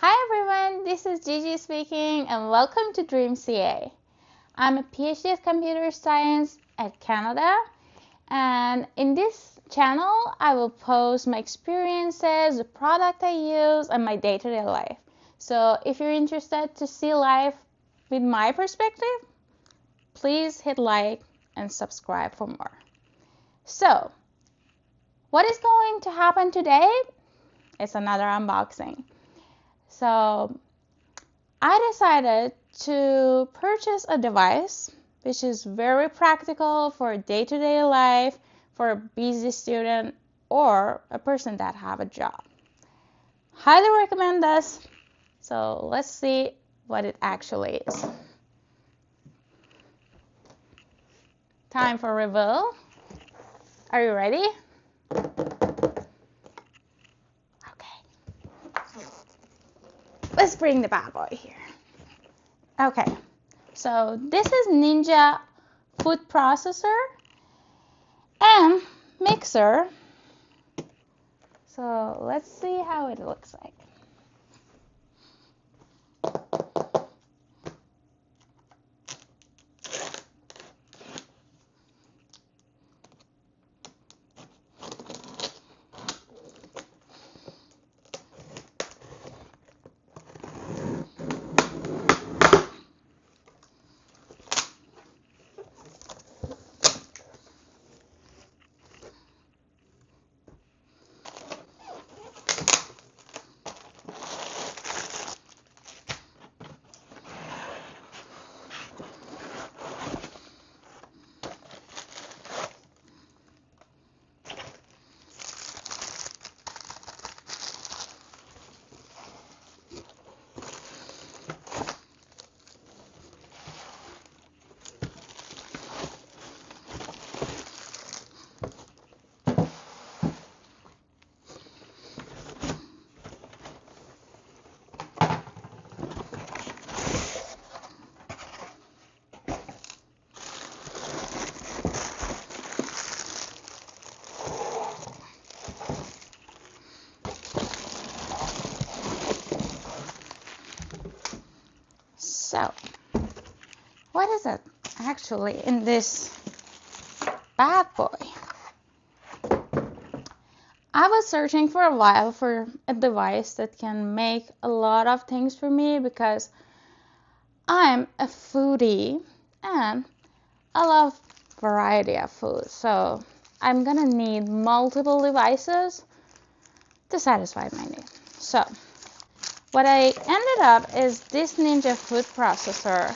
Hi everyone, this is Gigi speaking and welcome to DreamCA. I'm a PhD of Computer Science at Canada, and in this channel I will post my experiences, the product I use, and my day-to-day life. So if you're interested to see life with my perspective, please hit like and subscribe for more. So, what is going to happen today? It's another unboxing. So I decided to purchase a device which is very practical for day-to-day life, for a busy student or a person that have a job. Highly recommend this. So let's see what it actually is. Time for reveal. Are you ready? Let's bring the bad boy here. Okay, so this is Ninja food processor and mixer. So let's see how it looks like. So, what is it actually in this bad boy? I was searching for a while for a device that can make a lot of things for me because I'm a foodie and I love variety of food. So I'm gonna need multiple devices to satisfy my need. So what I ended up is this Ninja food processor,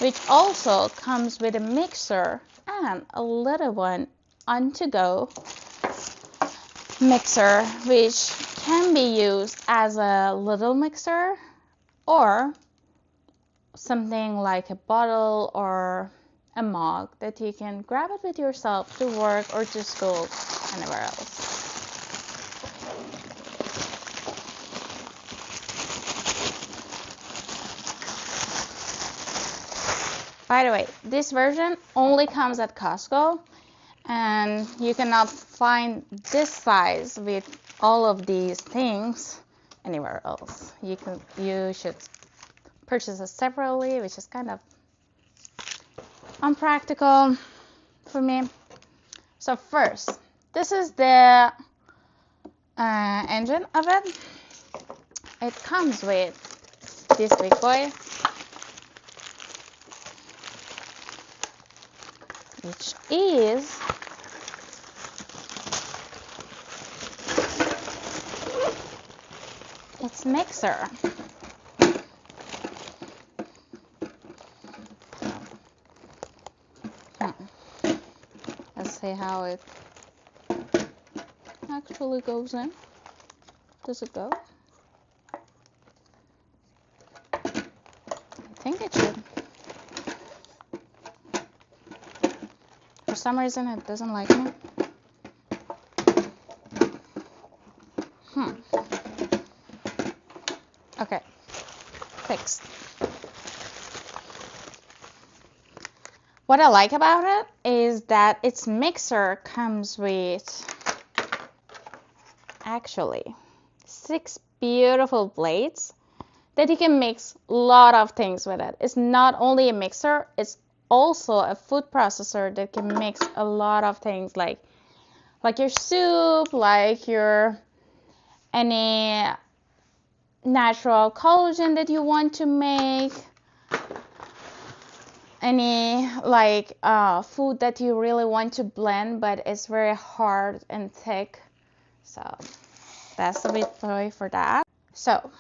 which also comes with a mixer and a little one on-to-go mixer, which can be used as a little mixer or something like a bottle or a mug that you can grab it with yourself to work or to school, anywhere else. By the way, this version only comes at Costco, and you cannot find this size with all of these things anywhere else. You should purchase it separately, which is kind of unpractical for me. So first, this is the engine of it. It comes with this big boy, which is its mixer. Let's see how it actually goes in. Does it go? I think it should. For some reason it doesn't like me. Okay, fixed. What I like about it is that its mixer comes with actually 6 beautiful blades that you can mix a lot of things with it. It's not only a mixer, it's also a food processor that can mix a lot of things like your soup, like your any natural collagen that you want to make, any like food that you really want to blend but it's very hard and thick. So that's the bit for that. So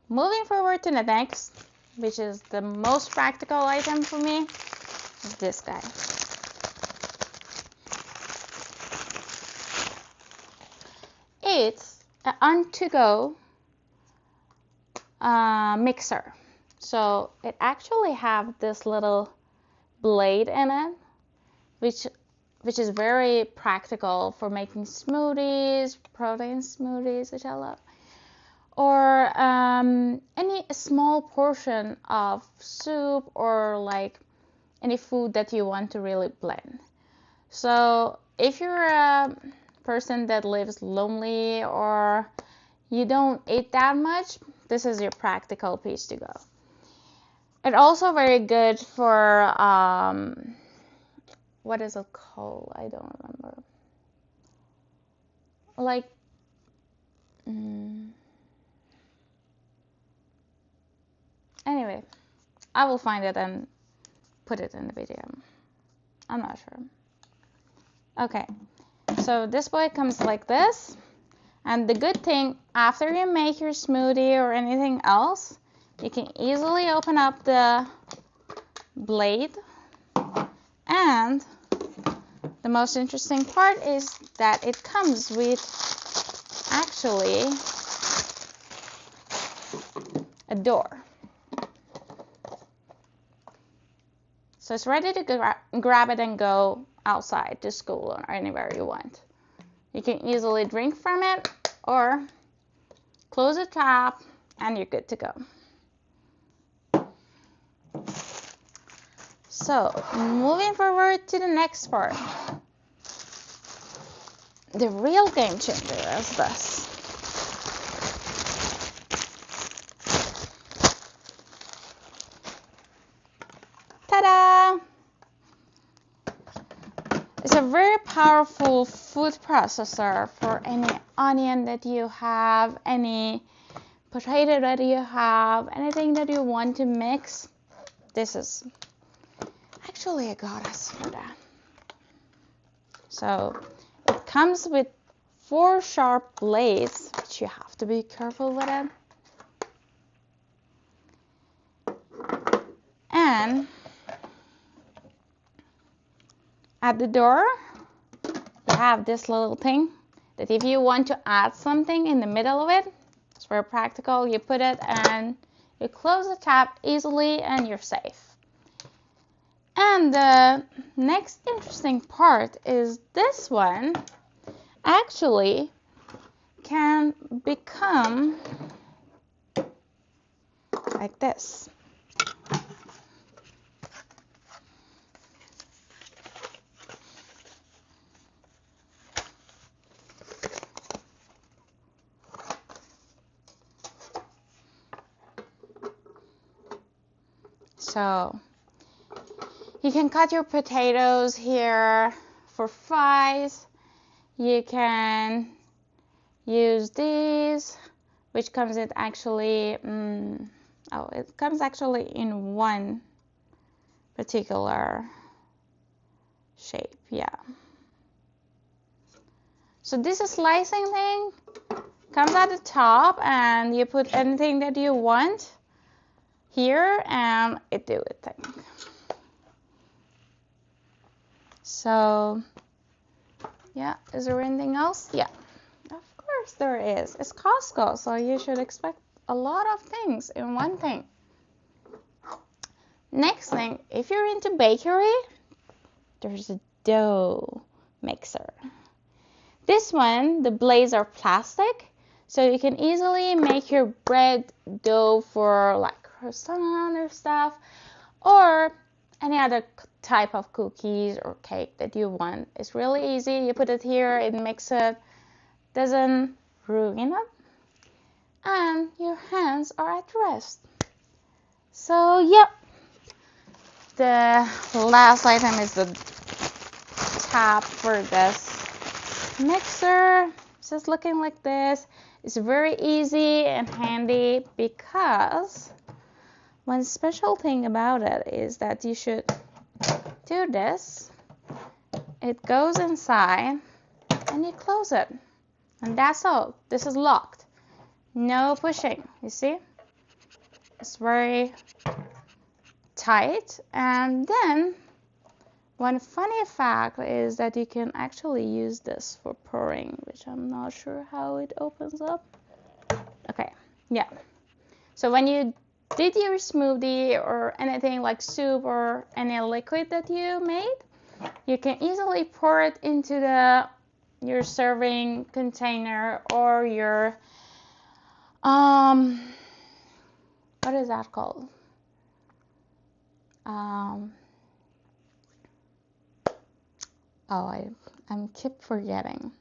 moving forward to the next, which is the most practical item for me, is this guy. It's an on-to-go mixer. So it actually have this little blade in it, which is very practical for making smoothies, protein smoothies, which I love, or any small portion of soup or like any food that you want to really blend. So if you're a person that lives lonely or you don't eat that much, this is your practical piece to go. It's also very good for what is it called? I don't remember. Like anyway, I will find it and put it in the video. I'm not sure. Okay, so this boy comes like this, and the good thing, after you make your smoothie or anything else, you can easily open up the blade, and the most interesting part is that it comes with actually a door. So it's ready to grab it and go outside to school or anywhere you want. You can easily drink from it or close the top and you're good to go. So moving forward to the next part. The real game changer is this. Ta-da! It's a very powerful food processor for any onion that you have, any potato that you have, anything that you want to mix. This is actually a goddess for that. So it comes with 4 sharp blades, which you have to be careful with it. And at the door, you have this little thing that if you want to add something in the middle of it, it's very practical. You put it and you close the tap easily and you're safe. And the next interesting part is this one actually can become like this. So you can cut your potatoes here for fries. You can use these, which comes in actually, it comes actually in one particular shape, yeah. So this is slicing thing comes at the top, and you put anything that you want here, and it do its thing. So, yeah, is there anything else? Yeah, of course there is. It's Costco, so you should expect a lot of things in one thing. Next thing, if you're into bakery, there's a dough mixer. This one, the blades are plastic, so you can easily make your bread dough for like croissant or stuff, or any other type of cookies or cake that you want. It's really easy. You put it here, it makes it, doesn't ruin it, and your hands hands are at rest. So yep, the last item is the tap for this mixer. It's just looking like this. It's very easy and handy because one special thing about it is that you should do this. It goes inside and you close it. And that's all. This is locked. No pushing. You see? It's very tight. And then one funny fact is that you can actually use this for pouring, which I'm not sure how it opens up. Okay, yeah. So when you did your smoothie or anything like soup or any liquid that you made, you can easily pour it into your serving container or your what is that called? I'm keep forgetting.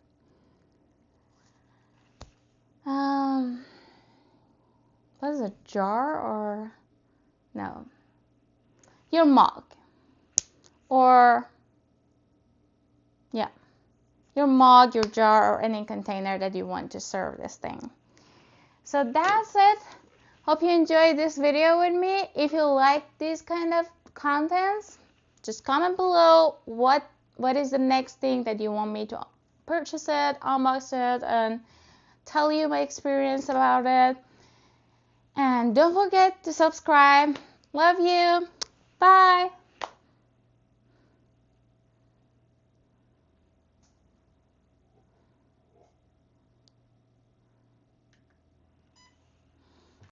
What is a jar or no? Your mug or yeah, your mug, your jar, or any container that you want to serve this thing. So that's it. Hope you enjoyed this video with me. If you like these kind of contents, just comment below what is the next thing that you want me to purchase it, unbox it, and tell you my experience about it. And don't forget to subscribe. Love you. Bye.